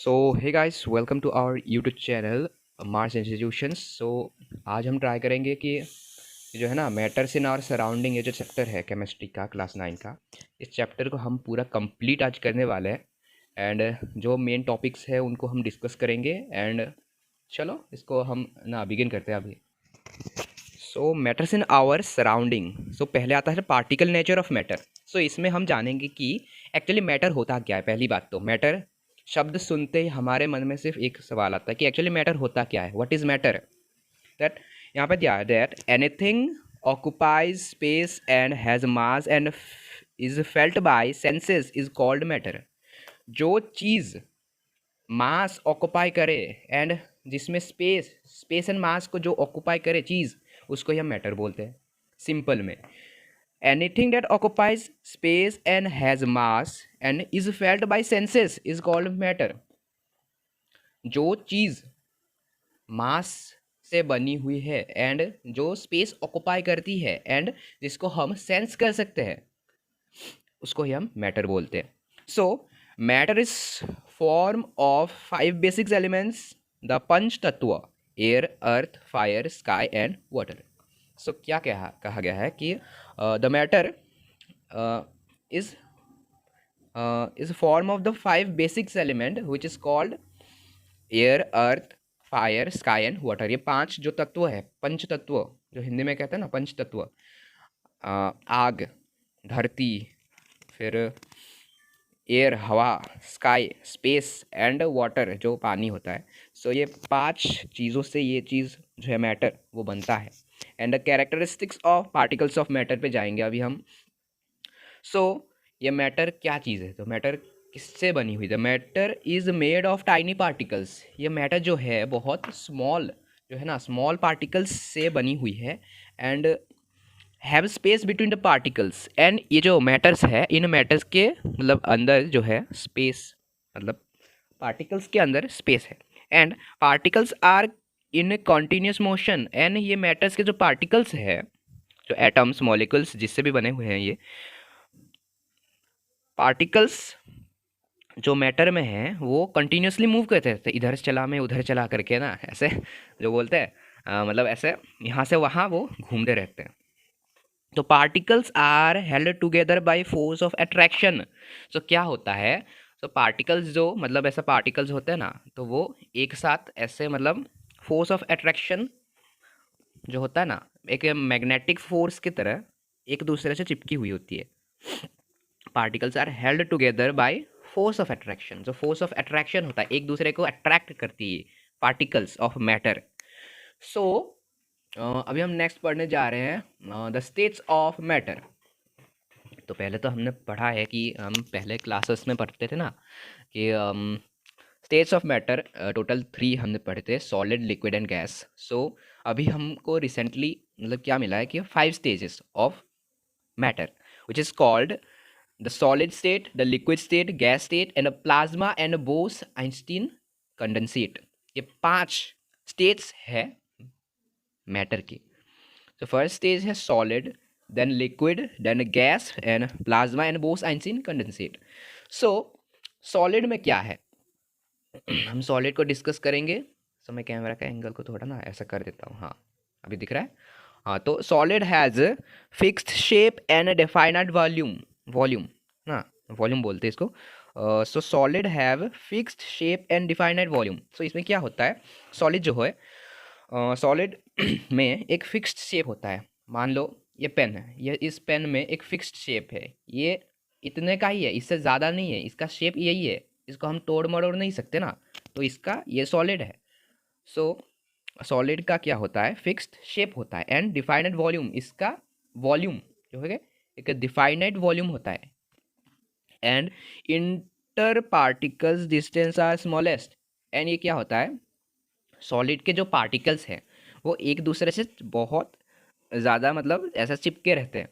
So hey guys, welcome to our YouTube channel Mars institutions. आज हम try करेंगे कि जो है ना मैटर्स इन आवर सराउंडिंग, ये जो चैप्टर है केमिस्ट्री का क्लास 9 का, इस चैप्टर को हम पूरा कंप्लीट आज करने वाले हैं। एंड जो मेन टॉपिक्स है उनको हम डिस्कस करेंगे। एंड चलो इसको हम ना बिगिन करते हैं अभी। सो मैटर्स इन आवर सराउंडिंग। सो पहले आता है पार्टिकल नेचर ऑफ मैटर। सो इसमें हम जानेंगे कि एक्चुअली मैटर होता क्या है। पहली बात तो मैटर शब्द सुनते ही हमारे मन में सिर्फ एक सवाल आता है कि एक्चुअली मैटर होता क्या है, व्हाट इज मैटर। दैट यहाँ पे दिया है that anything occupies space and has mass and is felt by senses is called matter. जो चीज़ मास ऑक्युपाई करे एंड जिसमें स्पेस स्पेस एंड मास को जो ऑक्युपाई करे चीज़, उसको ही हम मैटर बोलते हैं सिंपल में। Anything that occupies space and has mass and is felt by senses is called matter. जो चीज़ मास से बनी हुई है एंड जो स्पेस ऑक्युपाई करती है एंड जिसको हम सेंस कर सकते हैं, उसको ही हम मैटर बोलते हैं। So matter is form of 5 basics elements, the पंच तत्व air earth fire sky and water. So क्या कहा गया है कि the matter is a form of the 5 basics element which is called air earth fire sky and water. ये 5 जो तत्व है, पंच तत्व जो हिंदी में कहते हैं ना, पंच तत्व, आग, धरती, फिर एयर हवा, स्काई स्पेस एंड वाटर जो पानी होता है। सो ये 5 चीज़ों से ये चीज़ जो है मैटर वो बनता है। And the characteristics of particles of matter पे जाएंगे अभी हम। सो ये मैटर क्या चीज़ है, तो मैटर किससे बनी हुई। The matter is made of tiny particles. ये मैटर जो है बहुत स्मॉल, जो है ना स्मॉल पार्टिकल्स से बनी हुई है। And have space between the particles. And ये जो मैटर्स है, इन मैटर्स के मतलब अंदर जो है स्पेस, मतलब पार्टिकल्स के अंदर स्पेस है। And particles are in continuous motion. And ये मैटर्स के जो पार्टिकल्स है, जो एटम्स मॉलिक्यूल्स जिससे भी बने हुए हैं, ये पार्टिकल्स जो मैटर में है वो कंटिन्यूसली मूव करते रहते हैं, इधर से चला में उधर चला करके ना, ऐसे जो बोलते हैं मतलब ऐसे यहाँ से वहाँ वो घूमते रहते हैं। तो particles are held together by force of attraction. तो क्या होता है, तो पार्टिकल्स जो मतलब ऐसा पार्टिकल्स होते हैं ना, तो वो एक साथ ऐसे मतलब फोर्स ऑफ अट्रैक्शन जो होता है ना, एक मैग्नेटिक फोर्स की तरह एक दूसरे से चिपकी हुई होती है। Particles are held together by force of attraction. जो फोर्स ऑफ अट्रैक्शन होता है, एक दूसरे को अट्रैक्ट करती है पार्टिकल्स ऑफ मैटर। सो अभी हम नेक्स्ट पढ़ने जा रहे हैं द स्टेट्स ऑफ मैटर। तो पहले तो हमने पढ़ा है कि हम पहले क्लासेस में पढ़ते थे ना कि स्टेट्स ऑफ मैटर टोटल 3 हमने पढ़े थे, सॉलिड लिक्विड एंड गैस। सो अभी हमको रिसेंटली मतलब क्या मिला है कि 5 stages of matter which is called the solid state, the liquid state, gas state and a plasma and a Bose-Einstein condensate। ये 5 स्टेट्स है मैटर की। तो फर्स्ट स्टेज है solid, then liquid, then gas and plasma and Bose Einstein condensate. So solid में क्या है, हम solid को डिस्कस करेंगे। सो मैं कैमरा का एंगल को थोड़ा ना ऐसा कर देता हूँ, हाँ अभी दिख रहा है। हाँ, तो solid has fixed shape and definite volume. Volume ना, वॉल्यूम बोलते हैं इसको। So solid have fixed shape and definite volume. So इसमें क्या होता है, सॉलिड जो है, सॉलिड में एक फिक्स्ड शेप होता है। मान लो ये पेन है, ये इस पेन में एक फिक्स्ड शेप है, ये इतने का ही है, इससे ज़्यादा नहीं है, इसका शेप यही है, इसको हम तोड़ मरोड़ नहीं सकते ना, तो इसका ये सॉलिड है। सो सॉलिड का क्या होता है, फिक्स्ड शेप होता है एंड डिफाइनेड वॉल्यूम। इसका वॉल्यूम जो है एक डिफाइनेड वॉल्यूम होता है। And inter particles distance are smallest. And ये क्या होता है, सॉलिड के जो पार्टिकल्स हैं वो एक दूसरे से बहुत ज़्यादा मतलब ऐसा चिपके रहते हैं।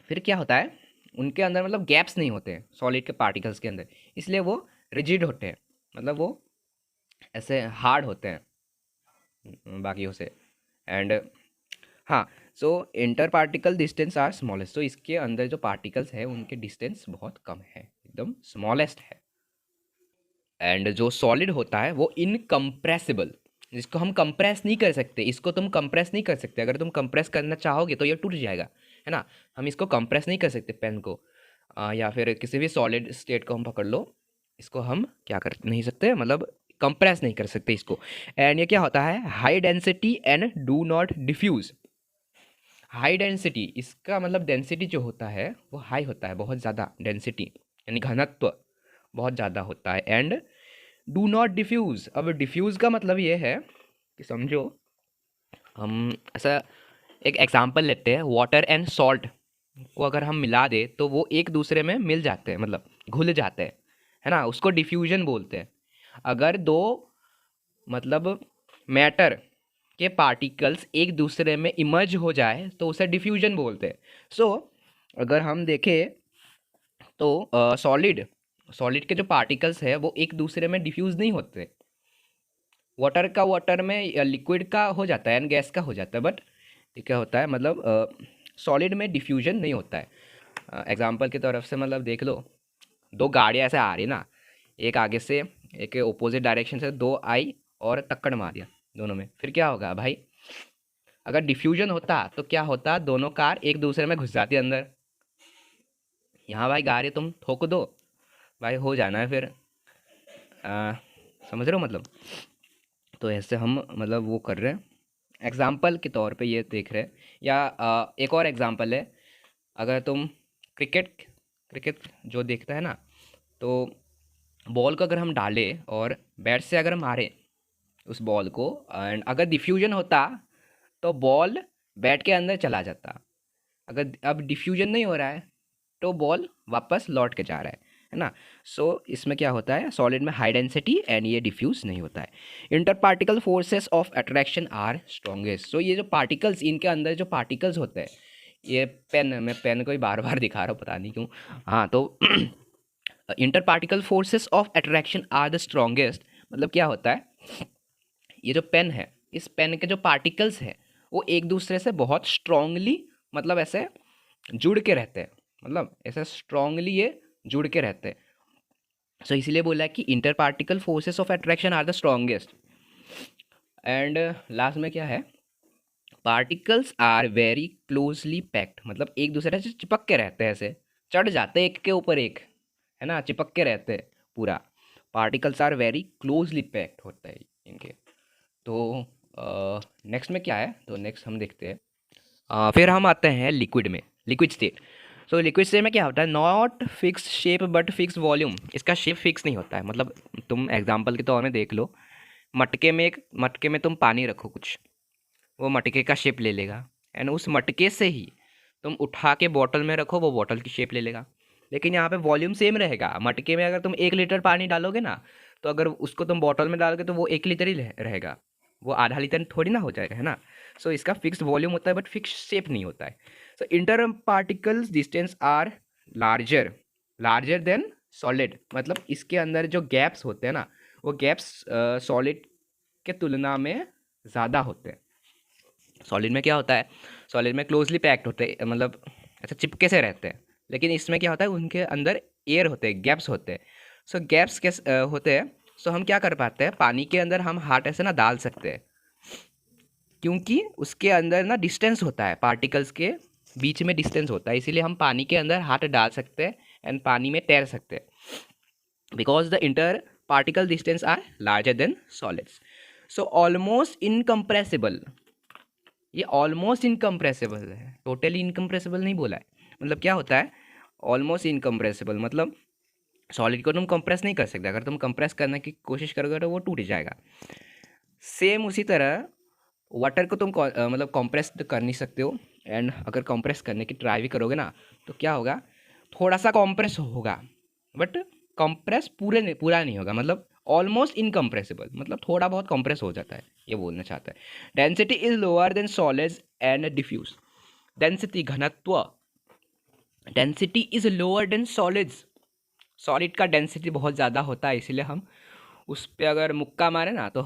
फिर क्या होता है, उनके अंदर मतलब गैप्स नहीं होते हैं सॉलिड के पार्टिकल्स के अंदर, इसलिए वो रिजिड होते हैं, मतलब वो ऐसे हार्ड होते हैं बाकियों से। एंड हाँ, so inter particle distance are smallest. तो इसके अंदर जो पार्टिकल्स है उनके डिस्टेंस बहुत कम है, एकदम स्मॉलेस्ट है। एंड जो सॉलिड होता है वो इनकम्प्रेसिबल, जिसको हम कंप्रेस नहीं कर सकते, इसको तुम कंप्रेस नहीं कर सकते। अगर तुम कंप्रेस करना चाहोगे तो ये टूट जाएगा, है ना। हम इसको कंप्रेस नहीं कर सकते पेन को, या फिर किसी भी सॉलिड स्टेट को हम पकड़ लो, इसको हम क्या कर नहीं सकते, मतलब कंप्रेस नहीं कर सकते इसको। एंड ये क्या होता है, high density and do not diffuse. High density, इसका मतलब डेंसिटी जो होता है वो हाई होता है, बहुत ज़्यादा डेंसिटी यानी घनत्व बहुत ज़्यादा होता है। एंड डू नॉट डिफ्यूज़, अब डिफ्यूज़ का मतलब ये है कि समझो, हम ऐसा एक एग्जांपल लेते हैं, वाटर एंड सॉल्ट को अगर हम मिला दे तो वो एक दूसरे में मिल जाते हैं, मतलब घुल जाते हैं, है ना, उसको डिफ्यूजन बोलते हैं। अगर दो मतलब मैटर के पार्टिकल्स एक दूसरे में इमर्ज हो जाए तो उसे डिफ्यूजन बोलते हैं। सो अगर हम देखें तो सॉलिड के जो पार्टिकल्स है वो एक दूसरे में डिफ्यूज नहीं होते। वाटर का वाटर में या लिक्विड का हो जाता है एंड गैस का हो जाता है, बट ये क्या होता है, मतलब सॉलिड में डिफ्यूजन नहीं होता है। एग्जांपल की तरफ से मतलब देख लो, दो गाड़ियाँ ऐसे आ रही ना, एक आगे से एक ओपोजिट डायरेक्शन से दो आई और टक्कर मार दिया दोनों में, फिर क्या होगा भाई, अगर डिफ्यूजन होता तो क्या होता, दोनों कार एक दूसरे में घुस जाती अंदर। यहाँ भाई गाड़ी तुम ठोक दो भाई, हो जाना है फिर। आ, समझ रहे हो मतलब। तो ऐसे हम मतलब वो कर रहे हैं, एग्जाम्पल के तौर पे ये देख रहे हैं। या एक और एग्जाम्पल है, अगर तुम क्रिकेट क्रिकेट जो देखता है ना, तो बॉल को अगर हम डालें और बैट से अगर मारें उस बॉल को, एंड अगर डिफ्यूजन होता तो बॉल बैट के अंदर चला जाता। अगर अब डिफ्यूजन नहीं हो रहा है तो बॉल वापस लौट के जा रहा है ना। सो इसमें क्या होता है, सॉलिड में हाई डेंसिटी एंड ये डिफ्यूज नहीं होता है। Inter particle forces of attraction are strongest. So ये जो पार्टिकल्स, इनके अंदर जो पार्टिकल्स होते हैं, ये पेन, मैं पेन को ही बार बार दिखा रहा हूँ पता नहीं क्यों। हाँ तो inter particle forces of attraction are the strongest, मतलब क्या होता है, ये जो पेन है, इस पेन के जो पार्टिकल्स हैं वो एक दूसरे से बहुत स्ट्रांगली, मतलब ऐसे जुड़ के रहते हैं, मतलब ऐसे स्ट्रांगली ये जुड़ के रहते हैं। सो इसीलिए बोला है कि inter particle forces of attraction are the strongest. And last में क्या है, particles are very closely packed, मतलब एक दूसरे से चिपक के रहते हैं, ऐसे चढ़ जाते हैं एक के ऊपर एक, है ना, चिपक के रहते हैं पूरा। Particles are very closely packed होता है इनके। तो नेक्स्ट में क्या है, तो नेक्स्ट हम देखते हैं, फिर हम आते हैं लिक्विड में, liquid state. So liquid state में क्या होता है, not fix shape but fix volume. इसका शेप फिक्स नहीं होता है, मतलब तुम एग्जांपल के तौर में देख लो, मटके में तुम पानी रखो कुछ, वो मटके का शेप ले लेगा, एंड उस मटके से ही तुम उठा के बॉटल में रखो, वो बॉटल की शेप ले लेगा। लेकिन यहाँ पे वॉल्यूम सेम रहेगा। मटके में अगर तुम 1 लीटर पानी डालोगे ना, तो अगर उसको तुम बॉटल में डालोगे तो वो 1 लीटर ही रहेगा, वो आधा लीटर थोड़ी ना हो जाएगा, है ना। सो इसका फिक्स वॉल्यूम होता है बट फिक्स शेप नहीं होता है। So inter particles distance are larger larger than solid, मतलब इसके अंदर जो गैप्स होते हैं ना, वो गैप्स सॉलिड के तुलना में ज़्यादा होते हैं। सॉलिड में क्या होता है, सॉलिड में क्लोजली पैक्ड होते हैं, मतलब ऐसा चिपके से रहते हैं। लेकिन इसमें क्या होता है, उनके अंदर एयर होते हैं, गैप्स होते हैं। सो गैप्स कैसे होते हैं, सो हम क्या कर पाते हैं, पानी के अंदर हम हाथ ऐसे ना डाल सकते हैं, क्योंकि उसके अंदर ना डिस्टेंस होता है, पार्टिकल्स के बीच में डिस्टेंस होता है, इसीलिए हम पानी के अंदर हाथ डाल सकते हैं एंड पानी में तैर सकते हैं, because the inter particle distance are larger than solids. So almost incompressible, ये ऑलमोस्ट इनकम्प्रेसिबल है, टोटली इनकम्प्रेसिबल नहीं बोला है। मतलब क्या होता है ऑलमोस्ट इनकम्प्रेसिबल, मतलब सॉलिड को तुम कंप्रेस नहीं कर सकते, अगर तुम कंप्रेस करने की कोशिश करोगे तो वो टूट जाएगा। सेम उसी तरह वाटर को तुम मतलब कंप्रेस कर नहीं सकते हो, एंड अगर कंप्रेस करने की ट्राई भी करोगे ना, तो क्या होगा, थोड़ा सा कंप्रेस होगा बट कंप्रेस पूरा नहीं होगा, मतलब ऑलमोस्ट इनकम्प्रेसिबल, मतलब थोड़ा बहुत कंप्रेस हो जाता है, ये बोलना चाहता है। Density is lower than solids and diffuse. Density, घनत्व, density is lower than solids. Solid का डेंसिटी बहुत ज़्यादा होता है, इसीलिए हम उस पर अगर मुक्का मारे ना तो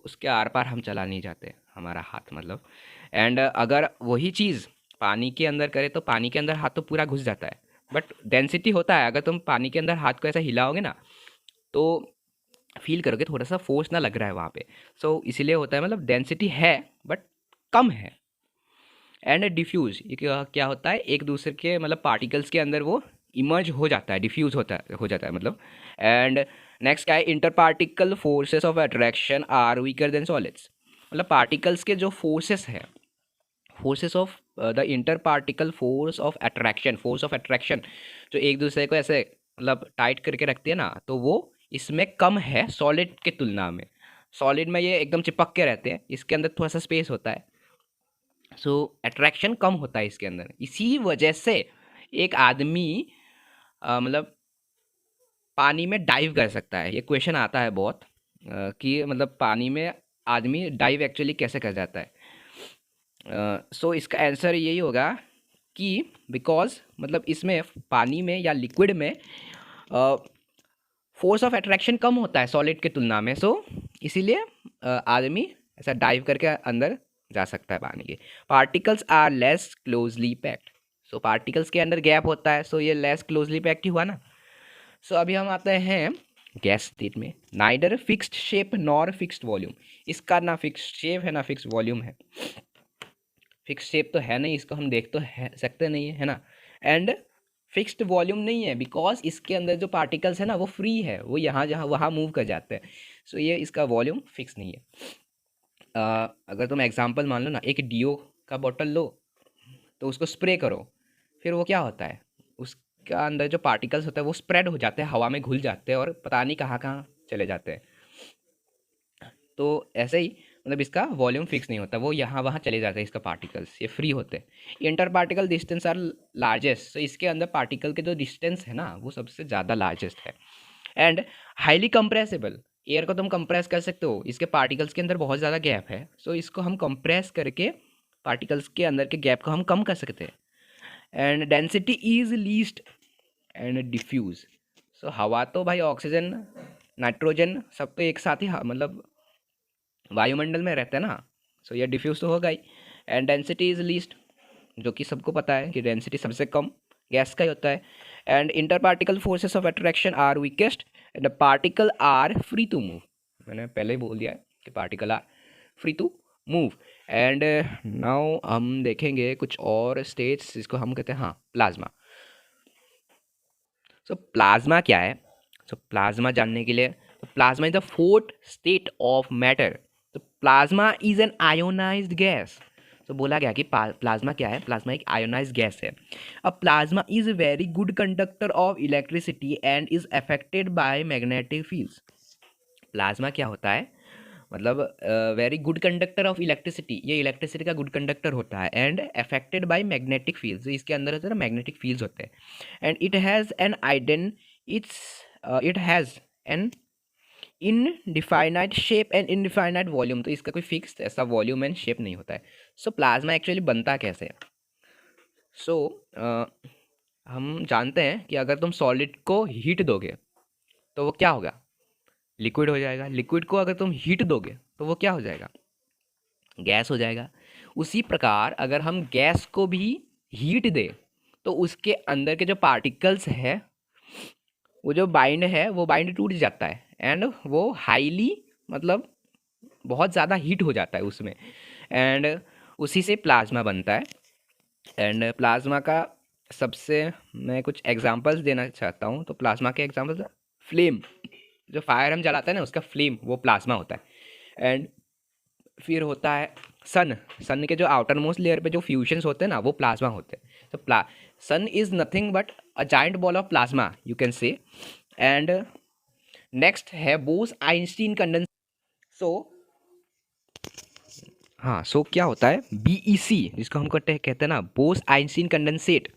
उसके आर पार हम चला नहीं जाते, हमारा हाथ मतलब। एंड अगर वही चीज़ पानी के अंदर करे तो पानी के अंदर हाथ तो पूरा घुस जाता है, बट डेंसिटी होता है, अगर तुम पानी के अंदर हाथ को ऐसा हिलाओगे ना तो फील करोगे थोड़ा सा फोर्स ना लग रहा है वहाँ पे। सो इसीलिए होता है, मतलब डेंसिटी है बट कम है। एंड डिफ्यूज, ये क्या क्या होता है, एक दूसरे के मतलब पार्टिकल्स के अंदर वो इमर्ज हो जाता है, डिफ्यूज होता है, हो जाता है मतलब। एंड नेक्स्ट क्या है, inter particle forces of attraction are weaker than solids. मतलब पार्टिकल्स के जो फोर्सेस है, forces of the inter particle force of attraction जो एक दूसरे को ऐसे मतलब टाइट करके रखती है ना, तो वो इसमें कम है सॉलिड के तुलना में। सॉलिड में ये एकदम चिपक के रहते हैं, इसके अंदर थोड़ा सा स्पेस होता है। सो अट्रैक्शन कम होता है इसके अंदर। इसी वजह से एक आदमी मतलब पानी में डाइव कर सकता है। ये क्वेश्चन आता है बहुत कि मतलब पानी में आदमी डाइव एक्चुअली कैसे कर जाता है। सो इसका आंसर यही होगा कि बिकॉज मतलब इसमें पानी में या लिक्विड में फोर्स ऑफ अट्रैक्शन कम होता है सॉलिड के तुलना में। सो इसीलिए आदमी ऐसा डाइव करके अंदर जा सकता है पानी के। Particles are less closely packed. So particles के अंदर गैप होता है, सो ये लेस क्लोजली पैक्ड ही हुआ ना। सो अभी हम आते हैं गैस स्टेट में। Neither fixed shape nor fixed volume. इसका ना फिक्स्ड शेप है ना फिक्स्ड वॉल्यूम है। फिक्स्ड शेप तो है नहीं, इसको हम देख तो है सकते नहीं है ना। एंड फिक्स्ड वॉल्यूम नहीं है बिकॉज इसके अंदर जो पार्टिकल्स है ना वो फ्री है, वो यहाँ जहाँ वहाँ मूव कर जाते हैं। सो ये इसका वॉल्यूम फिक्स नहीं है। अगर तुम एग्जांपल मान लो ना, एक डीओ का बॉटल लो तो उसको स्प्रे करो, फिर वो क्या होता है, उसका अंदर जो पार्टिकल्स होता है वो स्प्रेड हो जाते हैं, हवा में घुल जाते हैं और पता नहीं कहाँ कहाँ चले जाते हैं। तो ऐसे ही मतलब इसका वॉल्यूम फिक्स नहीं होता, वो यहाँ वहाँ चले जाते हैं, इसका पार्टिकल्स ये फ्री होते हैं। Inter particle distance are largest. तो इसके अंदर पार्टिकल के जो डिस्टेंस है ना वो सबसे ज़्यादा लार्जेस्ट है। And highly compressible. एयर को तुम कंप्रेस कर सकते हो, इसके पार्टिकल्स के अंदर बहुत ज़्यादा गैप है, सो इसको हम कंप्रेस करके पार्टिकल्स के अंदर के गैप को हम कम कर सकते हैं। And density is least and diffuse. So हवा तो भाई ऑक्सीजन नाइट्रोजन सब तो एक साथ ही मतलब वायुमंडल में रहते हैं ना। सो ये डिफ्यूज तो होगा ही। एंड डेंसिटी इज लीस्ट, जो कि सबको पता है कि डेंसिटी सबसे कम गैस का ही होता है। And inter particle forces of attraction are weakest and particle are free to move. मैंने पहले ही बोल दिया है कि particle are free to move. And now हम देखेंगे कुछ और स्टेट्स जिसको हम कहते हैं, हाँ, प्लाज्मा। सो प्लाज्मा क्या है? सो प्लाज्मा जानने के लिए, plasma is the fourth state of matter. तो plasma is an ionised gas. तो बोला गया कि प्लाज्मा क्या है? प्लाज्मा एक आयोनाइज्ड गैस है। A plasma is a very good conductor of electricity and is affected by magnetic fields. Plasma क्या होता है? मतलब very good conductor of electricity, ये इलेक्ट्रिसिटी का गुड कंडक्टर होता है। And affected by magnetic fields, इसके अंदर होता है ना मैग्नेटिक फील्ड्स होते हैं। And it has an it's it has an indefinite shape and indefinite volume. तो इसका कोई फिक्स ऐसा वॉल्यूम एंड शेप नहीं होता है। सो प्लाज्मा एक्चुअली बनता कैसे है? सो हम जानते हैं कि अगर तुम सॉलिड को हीट दोगे तो वो क्या होगा? लिक्विड हो जाएगा। लिक्विड को अगर तुम हीट दोगे तो वो क्या हो जाएगा? गैस हो जाएगा। उसी प्रकार अगर हम गैस को भी हीट दें तो उसके अंदर के जो पार्टिकल्स है, वो जो बाइंड है वो बाइंड टूट जाता है एंड वो हाईली मतलब बहुत ज़्यादा हीट हो जाता है उसमें। एंड उसी से प्लाज्मा बनता है। एंड प्लाज्मा का सबसे मैं कुछ एग्जांपल्स देना चाहता हूँ। तो प्लाज्मा के एग्जांपल्स, फ्लेम, जो फायर हम जलाते हैं ना उसका फ्लेम वो प्लाज्मा होता है। एंड फिर होता है सन। सन के जो आउटर मोस्ट लेयर पे जो फ्यूजन्स होते हैं ना वो प्लाज्मा होते हैं। तो sun is nothing but a giant ball of plasma you can say. And next है बोस आइंस्टीन कंडेंस। सो हाँ, सो क्या होता है बीईसी, जिसको हम कहते हैं ना बोस आइंस्टीन कंडेंसेट।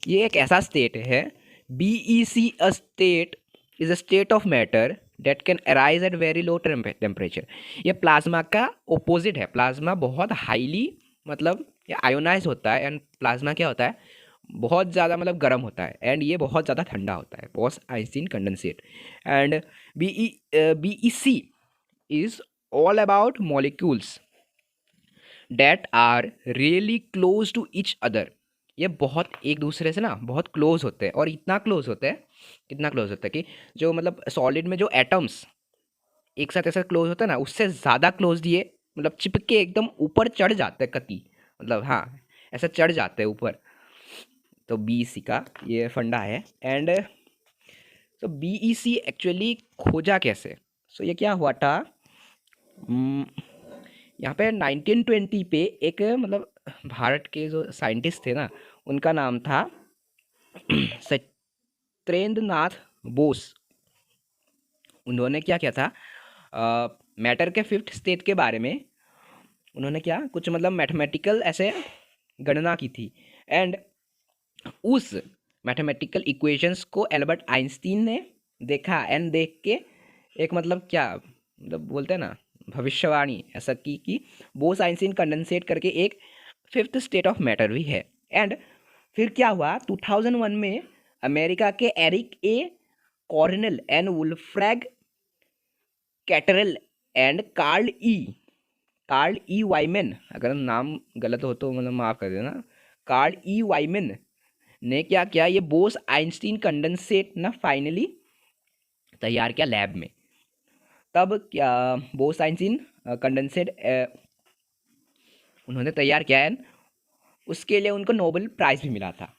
ये एक ऐसा स्टेट है, BEC a state is a state of matter that can arise at very low temperature. ये प्लाज्मा का ओपोजिट है। प्लाज्मा बहुत हाईली मतलब ये आयोनाइज होता है एंड प्लाज्मा क्या होता है? बहुत ज़्यादा मतलब गर्म होता है एंड ये बहुत ज़्यादा ठंडा होता है, Bose Einstein condensate. And BEC is all about molecules that are really close to each other. ये बहुत एक दूसरे से ना बहुत क्लोज होते हैं और इतना क्लोज होते हैं, कितना क्लोज होता है कि जो मतलब सॉलिड में जो एटम्स एक साथ ऐसा क्लोज होता है ना, उससे ज़्यादा क्लोज ये मतलब चिपके एकदम ऊपर चढ़ जाते हैं कति, मतलब हाँ ऐसा चढ़ जाते हैं ऊपर। तो BEC का ये फंडा है। एंड तो BEC एक्चुअली खोजा कैसे? सो ये क्या हुआ था, यहाँ पे 1920 पे एक मतलब भारत के जो साइंटिस्ट थे ना, उनका नाम था सत्येंद्र नाथ बोस। उन्होंने क्या किया था, मैटर के फिफ्थ स्टेट के बारे में उन्होंने क्या कुछ मतलब मैथमेटिकल ऐसे गणना की थी। एंड उस मैथमेटिकल इक्वेशंस को एल्बर्ट आइंस्टीन ने देखा एंड देख के एक मतलब क्या मतलब बोलते हैं ना भविष्यवाणी ऐसा की कि बोस आइंस्टीन कंडेंसेट करके एक फिफ्थ स्टेट ऑफ मैटर भी है। एंड फिर क्या हुआ 2001 में अमेरिका के Eric A Cornell and Wolfgang Ketterle and Carl E Wieman, अगर नाम गलत हो तो मतलब माफ़ कर देना, कार्ल ई वाइमेन ने क्या किया, ये बोस आइंस्टीन कंडेंसेट ना फाइनली तैयार किया लैब में। तब क्या बोस आइंस्टीन कंडेंसेट उन्होंने तैयार किया है, उसके लिए उनको नोबेल प्राइज़ भी मिला था।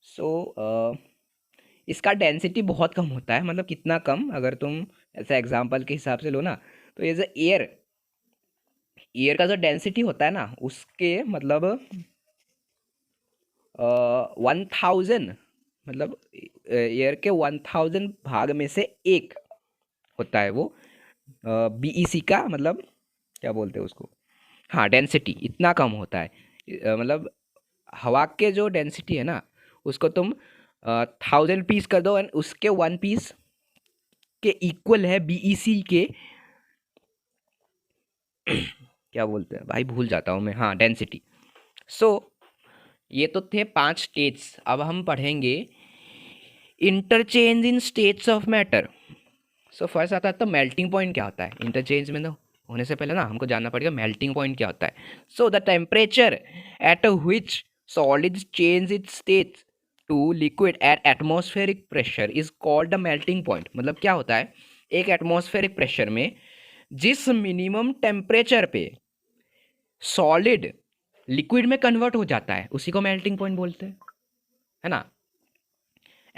सो इसका डेंसिटी बहुत कम होता है, मतलब कितना कम, अगर तुम ऐसा एग्जांपल के हिसाब से लो ना, तो ये जो एयर का जो डेंसिटी होता है ना उसके मतलब 1000 मतलब एयर के 1000 भाग में से एक होता है वो BEC का मतलब क्या बोलते हैं उसको, हाँ डेंसिटी इतना कम होता है। मतलब हवा के जो डेंसिटी है ना उसको तुम 1000 पीस कर दो एंड उसके 1 पीस के इक्वल है BEC के क्या बोलते हैं भाई भूल जाता हूँ मैं, हाँ डेंसिटी। सो ये तो थे 5 स्टेट्स। अब हम पढ़ेंगे interchange in states of matter. So first आता है तो मेल्टिंग पॉइंट क्या होता है। इंटरचेंज में तो होने से पहले ना हमको जानना पड़ेगा मेल्टिंग पॉइंट क्या होता है। So the temperature at which solids change its state to liquid at atmospheric pressure is called the melting point. मतलब क्या होता है, एक एटमॉस्फेरिक प्रेशर में जिस मिनिमम टेम्परेचर पे सॉलिड लिक्विड में कन्वर्ट हो जाता है उसी को मेल्टिंग पॉइंट बोलते हैं, है ना।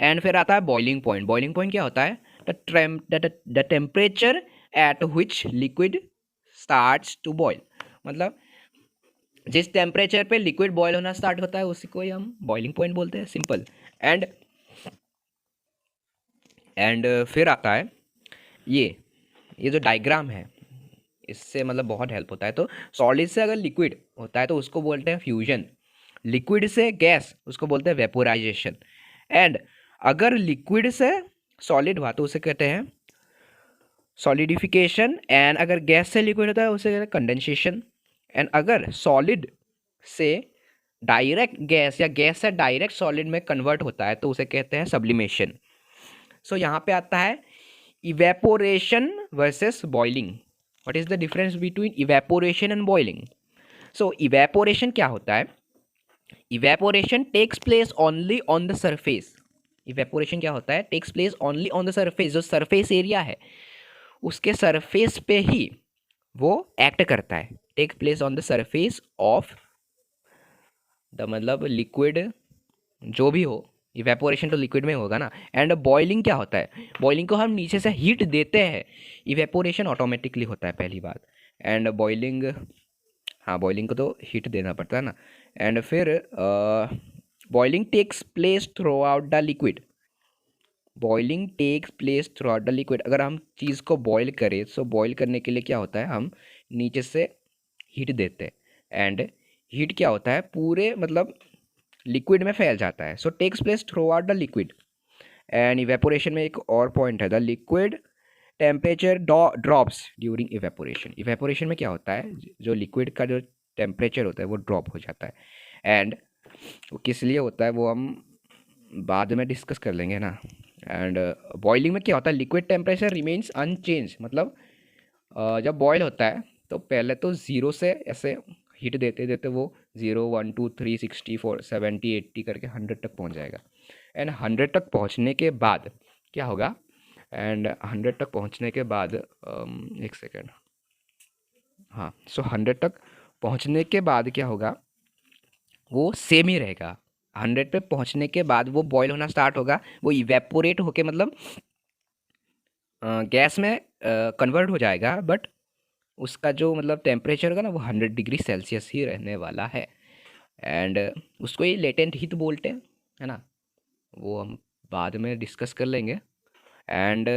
एंड फिर आता है बॉइलिंग पॉइंट। बॉइलिंग पॉइंट क्या होता है, the temperature at which liquid starts to boil. मतलब जिस टेम्परेचर पे लिक्विड बॉयल होना स्टार्ट होता है उसी को ही हम बॉइलिंग पॉइंट बोलते हैं, सिंपल। एंड फिर आता है ये जो डायग्राम है इससे मतलब बहुत हेल्प होता है। तो सॉलिड से अगर लिक्विड होता है तो उसको बोलते हैं फ्यूजन, लिक्विड से गैस उसको बोलते हैं वेपोराइजेशन, एंड अगर लिक्विड से सॉलिड हुआ तो उसे कहते हैं सॉलिडिफिकेशन, एंड अगर गैस से लिक्विड होता है उसे कहते हैं कंडेंसेशन, एंड अगर सॉलिड से डायरेक्ट गैस या गैस से डायरेक्ट सॉलिड में कन्वर्ट होता है तो उसे कहते हैं सब्लिमेशन। सो यहाँ पे आता है evaporation versus boiling. What is the difference between evaporation and boiling? So evaporation क्या होता है, evaporation takes place only on the surface. Evaporation क्या होता है, takes place only on the surface, जो सरफेस एरिया है उसके सरफेस पे ही वो एक्ट करता है। Take place on the surface of the मतलब लिक्विड जो भी हो, इवेपोरेशन तो लिक्विड में होगा ना। एंड बॉइलिंग क्या होता है, बॉइलिंग को हम नीचे से हीट देते हैं, इवेपोरेशन ऑटोमेटिकली होता है पहली बात। एंड बॉइलिंग, हाँ बॉइलिंग को तो हीट देना पड़ता है ना। एंड फिर boiling takes place throughout the liquid, boiling takes place throughout the liquid. अगर हम चीज़ को बॉयल करें सो बॉयल करने के लिए क्या होता है, हम नीचे से हीट देते हैं एंड हीट क्या होता है पूरे मतलब लिक्विड में फैल जाता है। So takes place throughout the liquid. And evaporation में एक और पॉइंट है, the liquid temperature drops during evaporation. Evaporation में क्या होता है, जो लिक्विड का जो टेम्परेचर होता है वो ड्रॉप हो जाता है। एंड वो किस लिए होता है वो हम बाद में डिस्कस कर लेंगे ना। एंड बॉइलिंग में क्या होता है, लिक्विड टेम्परेचर रिमेन्स अनचेंज। मतलब जब बॉयल होता है तो पहले तो ज़ीरो से ऐसे हीट देते देते वो 0 1 2 3 64 70 80 करके 100 तक पहुंच जाएगा। एंड 100 तक पहुंचने के बाद क्या होगा, एंड 100 तक पहुंचने के बाद एक सेकेंड, हाँ, सो 100 तक पहुंचने के बाद क्या होगा, वो सेम ही रहेगा। 100 पे पहुंचने के बाद वो बॉयल होना स्टार्ट होगा, वो इवेपोरेट होके मतलब गैस में कन्वर्ट हो जाएगा, बट उसका जो मतलब टेम्परेचर होगा ना वो 100 डिग्री सेल्सियस ही रहने वाला है। एंड उसको ही लेटेंट हीट बोलते हैं, है ना, वो हम बाद में डिस्कस कर लेंगे। एंड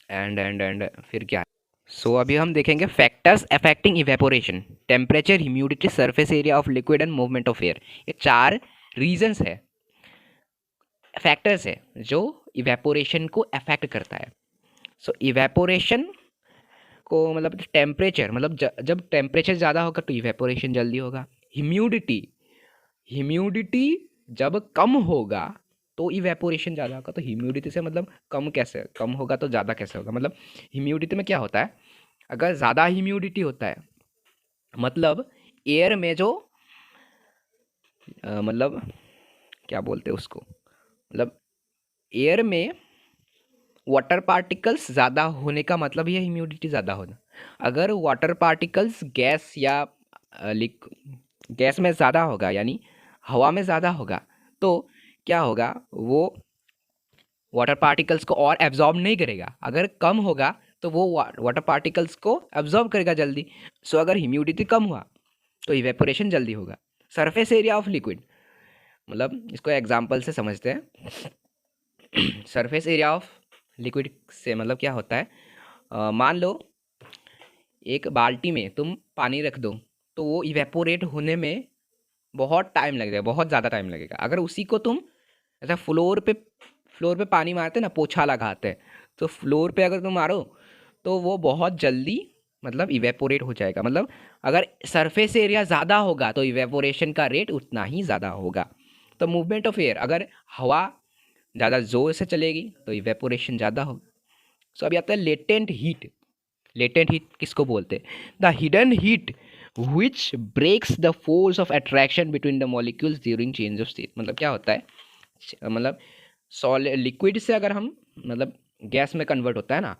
एंड फिर क्या है, सो अभी हम देखेंगे factors affecting evaporation, temperature, humidity, surface area of liquid and movement of air. ये 4 रीजंस है, फैक्टर्स है जो इवेपोरेशन को अफेक्ट करता है। सो इवेपोरेशन को मतलब टेम्परेचर, मतलब जब टेम्परेचर ज़्यादा होगा तो इवेपोरेशन जल्दी होगा। ह्यूमिडिटी, ह्यूमिडिटी जब कम होगा तो इवेपोरेशन ज़्यादा होगा। तो ह्यूमिडिटी से मतलब कम कैसे, कम होगा तो ज़्यादा कैसे होगा, मतलब ह्यूमिडिटी में क्या होता है, अगर ज़्यादा ह्यूमिडिटी होता है मतलब एयर में जो मतलब क्या बोलते हैं उसको, मतलब एयर में वाटर पार्टिकल्स ज़्यादा होने का मतलब ये ह्यूमिडिटी ज़्यादा होना। अगर वाटर पार्टिकल्स गैस या गैस में ज़्यादा होगा यानी हवा में ज़्यादा होगा तो क्या होगा, वो वाटर पार्टिकल्स को और एब्जॉर्ब नहीं करेगा। अगर कम होगा तो वो वाटर पार्टिकल्स को एब्जॉर्ब करेगा जल्दी। सो अगर ह्यूमिडिटी कम हुआ तो इवेपोरेशन जल्दी होगा। सरफेस एरिया ऑफ लिक्विड, मतलब इसको एग्जांपल से समझते हैं। सरफेस एरिया ऑफ लिक्विड से मतलब क्या होता है, मान लो एक बाल्टी में तुम पानी रख दो तो वो इवेपोरेट होने में बहुत टाइम लगेगा, बहुत ज़्यादा टाइम लगेगा। अगर उसी को तुम ऐसा फ्लोर पे पानी मारते हैं ना, पोछा लगाते हैं, तो फ्लोर पे अगर तुम मारो तो वो बहुत जल्दी मतलब इवेपोरेट हो जाएगा। मतलब अगर सरफेस एरिया ज़्यादा होगा तो इवेपोरेशन का रेट उतना ही ज़्यादा होगा। तो मूवमेंट ऑफ एयर, अगर हवा ज़्यादा ज़ोर से चलेगी तो इवेपोरेशन ज़्यादा होगा। सो अभी आता है लेटेंट हीट। लेटेंट हीट किसको बोलते हैं, the hidden heat which breaks the force of attraction between the molecules during change of state. मतलब क्या होता है, मतलब सॉलिड लिक्विड से अगर हम मतलब गैस में कन्वर्ट होता है ना,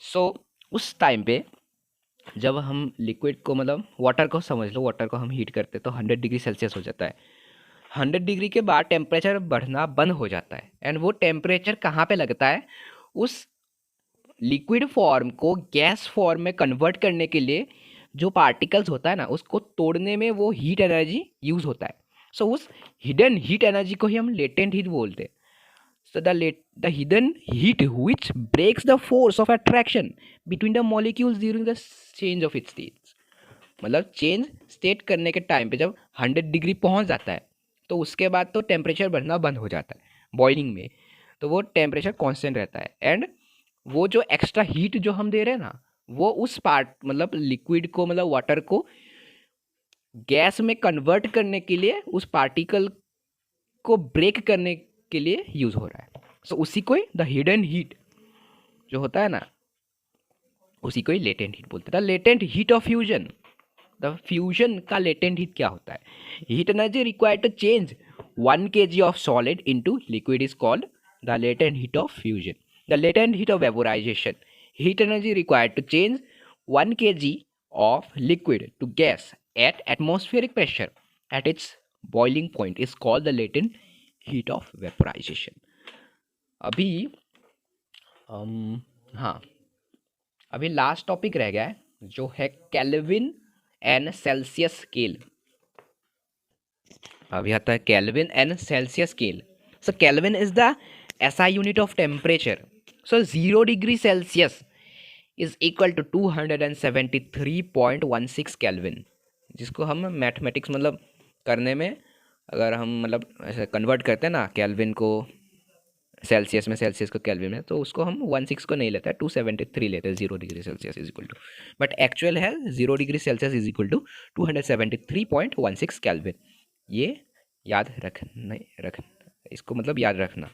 सो उस टाइम पे जब हम लिक्विड को मतलब वाटर को समझ लो, वाटर को हम हीट करते तो 100 डिग्री सेल्सियस हो जाता है। 100 डिग्री के बाद टेम्परेचर बढ़ना बंद हो जाता है। एंड वो टेम्परेचर कहाँ पे लगता है, उस लिक्विड फॉर्म को गैस फॉर्म में कन्वर्ट करने के लिए जो पार्टिकल्स होता है ना उसको तोड़ने में वो हीट एनर्जी यूज होता है। सो उस हिडन हीट एनर्जी को ही हम लेटेंट हीट बोलते हैं। So the hidden heat which breaks the force of attraction between the molecules during the change of its states। मतलब चेंज स्टेट करने के टाइम पे जब 100 डिग्री पहुंच जाता है तो उसके बाद तो टेम्परेचर बढ़ना बंद हो जाता है बॉइलिंग में, तो वो टेम्परेचर कांस्टेंट रहता है। एंड वो जो एक्स्ट्रा हीट जो हम दे रहे हैं ना वो उस पार्ट मतलब लिक्विड को मतलब वाटर को गैस में कन्वर्ट करने के लिए, उस पार्टिकल को ब्रेक करने के लिए यूज हो रहा है। सो उसी को ही द हिडन हीट जो होता है ना उसी को ही लेटेंट हीट बोलते हैं। The latent heat of fusion, the fusion का लेटेंट हीट क्या होता है, heat energy required to change 1 kg of solid into liquid is called the latent heat of fusion. The latent heat of vaporization, heat energy required to change 1 kg of liquid to gas at atmospheric pressure at its boiling point is called the latent heat of vaporization। अभी हाँ, अभी last topic रह गया है जो है Kelvin and Celsius scale. अभी आता है Kelvin and Celsius scale. So Kelvin is the SI unit of temperature. So 0 degree Celsius is equal to 273.16 Kelvin, जिसको हम मैथमेटिक्स मतलब करने में अगर हम मतलब ऐसे कन्वर्ट करते हैं ना केल्विन को सेल्सियस में, सेल्सियस को केल्विन में, तो उसको हम 16 को नहीं लेते हैं, 273 लेते हैं। 0 degree Celsius is equal to, but actual है 0 degree Celsius is equal to 273.16 Kelvin. ये याद रखना, इसको मतलब याद रखना।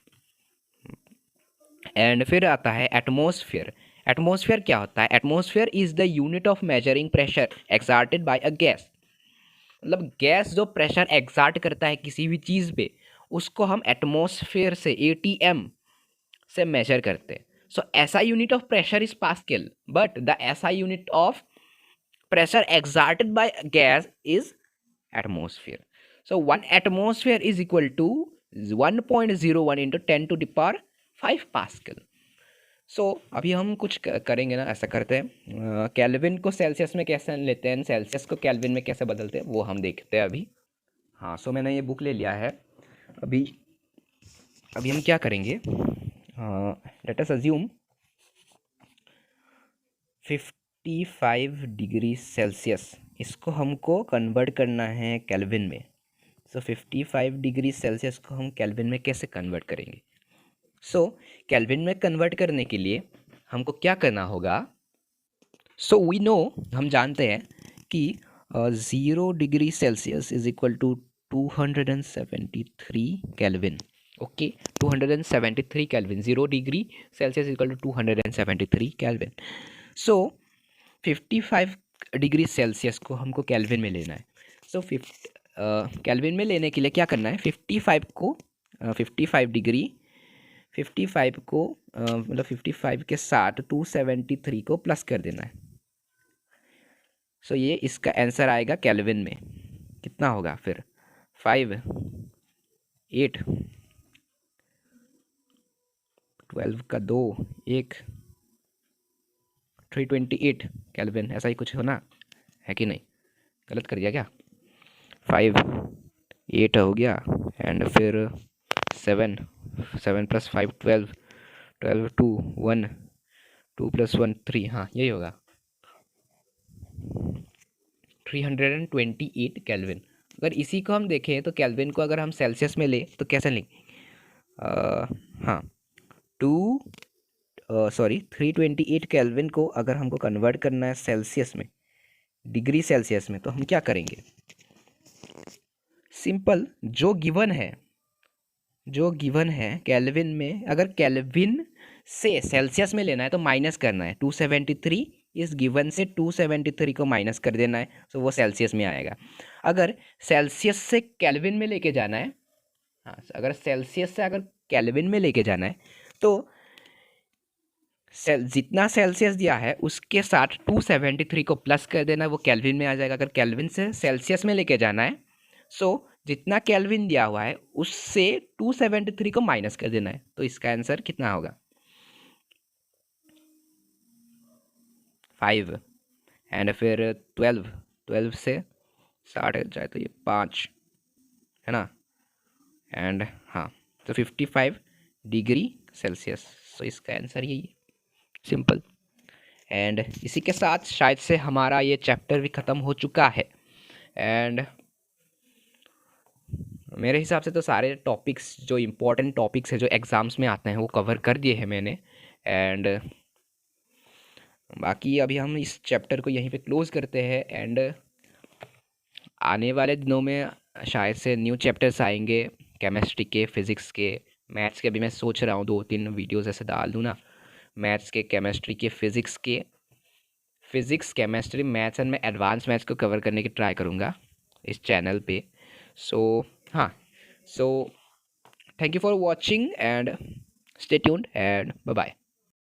एंड फिर आता है एटमॉस्फेयर। एटमॉस्फेयर क्या होता है, atmosphere is the unit of measuring pressure exerted by a gas. मतलब गैस जो प्रेशर एक्सर्ट करता है किसी भी चीज़ पे उसको हम एटमॉस्फेयर से ATM से मेजर करते हैं। So SI unit of pressure is pascal, but the SI unit of pressure exerted by a gas is atmosphere. So 1 atmosphere is equal to 1.01 into 10 to the power 5 pascal. So अभी हम कुछ करेंगे ना, ऐसा करते हैं, केल्विन को Celsius में कैसे लेते हैं, सेल्सियस को केल्विन में कैसे बदलते हैं, वो हम देखते हैं अभी। हाँ, सो मैंने ये बुक ले लिया है। अभी अभी हम क्या करेंगे, let us assume 55 degree Celsius, इसको हमको कन्वर्ट करना है केल्विन में। सो 55 डिग्री सेल्सियस को हम केल्विन में कैसे कन्वर्ट करेंगे? सो केल्विन में कन्वर्ट करने के लिए हमको क्या करना होगा? सो वी नो, हम जानते हैं कि 0 degree Celsius is equal to 273 Kelvin. Okay, 273 Kelvin, 0 degree Celsius equal to 273 Kelvin. So 55 degree Celsius को हमको केल्विन में लेना है। सो केल्विन में लेने के लिए क्या करना है, 55 को 55 डिग्री 55 को मतलब 55 के साथ 273 को प्लस कर देना है। सो ये इसका आंसर आएगा केल्विन में। कितना होगा फिर? 5 8 12 का 2 1 328 केल्विन, ऐसा ही कुछ होना है कि नहीं? गलत कर दिया क्या? 5 8 हो गया, एंड फिर 7 7 + 5 12 12 2 1 2 + 1 3, हाँ यही होगा 328 केल्विन। अगर इसी को हम देखें तो केल्विन को अगर हम सेल्सियस में ले तो कैसे लेंगे? हाँ 328 केल्विन को अगर हमको कन्वर्ट करना है सेल्सियस में, डिग्री सेल्सियस में, तो हम क्या करेंगे? सिंपल, जो गिवन है केल्विन में, अगर केल्विन से सेल्सियस में लेना है तो माइनस करना है। 273 इस गिवन से 273 को माइनस कर देना है, तो वो सेल्सियस में आएगा। अगर सेल्सियस से केल्विन में लेके जाना है, हाँ अगर सेल्सियस से अगर केल्विन में लेके जाना है तो जितना सेल्सियस दिया है उसके साथ 273 को प्लस कर देना है, वो केल्विन में आ जाएगा। अगर केल्विन से सेल्सियस में लेके जाना है, सो जितना केल्विन दिया हुआ है उससे 273 को माइनस कर देना है, तो इसका आंसर कितना होगा? 5, एंड फिर 12 से 60 जाए तो ये 5 है ना, एंड हाँ तो 55 डिग्री सेल्सियस। तो इसका आंसर यही है, सिंपल। एंड इसी के साथ शायद से हमारा ये चैप्टर भी ख़त्म हो चुका है। एंड मेरे हिसाब से तो सारे टॉपिक्स, जो इम्पोर्टेंट टॉपिक्स है जो एग्ज़ाम्स में आते हैं, वो कवर कर दिए हैं मैंने। एंड बाकी अभी हम इस चैप्टर को यहीं पे क्लोज़ करते हैं। एंड आने वाले दिनों में शायद से न्यू चैप्टर्स आएंगे, केमिस्ट्री के, फिज़िक्स के, मैथ्स के। भी मैं सोच रहा हूँ 2-3 वीडियोज़ ऐसे डाल दूँ ना, मैथ्स के, केमिस्ट्री के, फिज़िक्स केमिस्ट्री मैथ्स, एंड मैं एडवांस मैथ्स को कवर करने की ट्राई करूँगा इस चैनल पे। सो हाँ, so thank you for watching and stay tuned and bye bye.